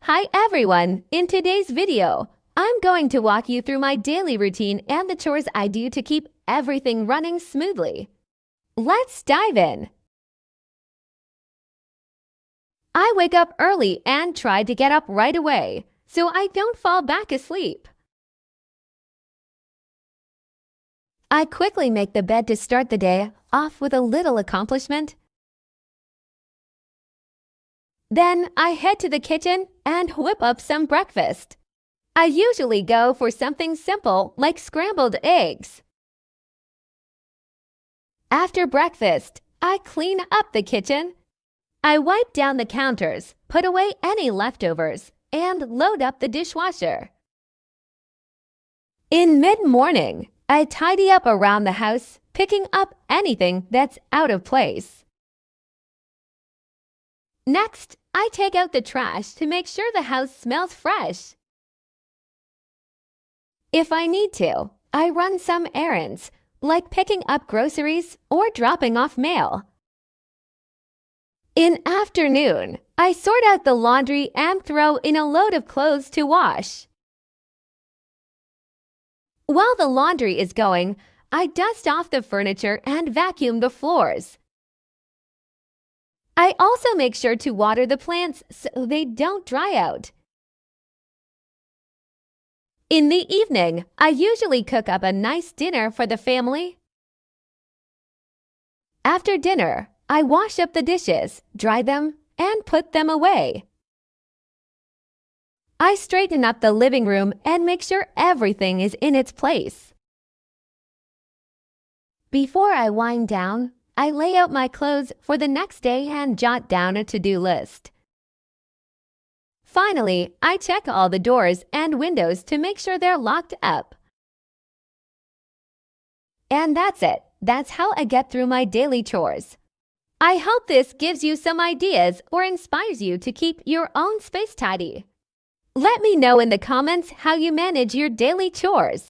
Hi everyone! In today's video, I'm going to walk you through my daily routine and the chores I do to keep everything running smoothly. Let's dive in. I wake up early and try to get up right away so I don't fall back asleep. I quickly make the bed to start the day off with a little accomplishment. Then I head to the kitchen and whip up some breakfast. I usually go for something simple like scrambled eggs. After breakfast, I clean up the kitchen. I wipe down the counters, put away any leftovers, and load up the dishwasher. In mid-morning, I tidy up around the house, picking up anything that's out of place. Next, I take out the trash to make sure the house smells fresh. If I need to, I run some errands, like picking up groceries or dropping off mail. In afternoon, I sort out the laundry and throw in a load of clothes to wash. While the laundry is going, I dust off the furniture and vacuum the floors. I also make sure to water the plants so they don't dry out. In the evening, I usually cook up a nice dinner for the family. After dinner, I wash up the dishes, dry them, and put them away. I straighten up the living room and make sure everything is in its place. Before I wind down, I lay out my clothes for the next day and jot down a to-do list. Finally, I check all the doors and windows to make sure they're locked up. And that's it. That's how I get through my daily chores. I hope this gives you some ideas or inspires you to keep your own space tidy. Let me know in the comments how you manage your daily chores.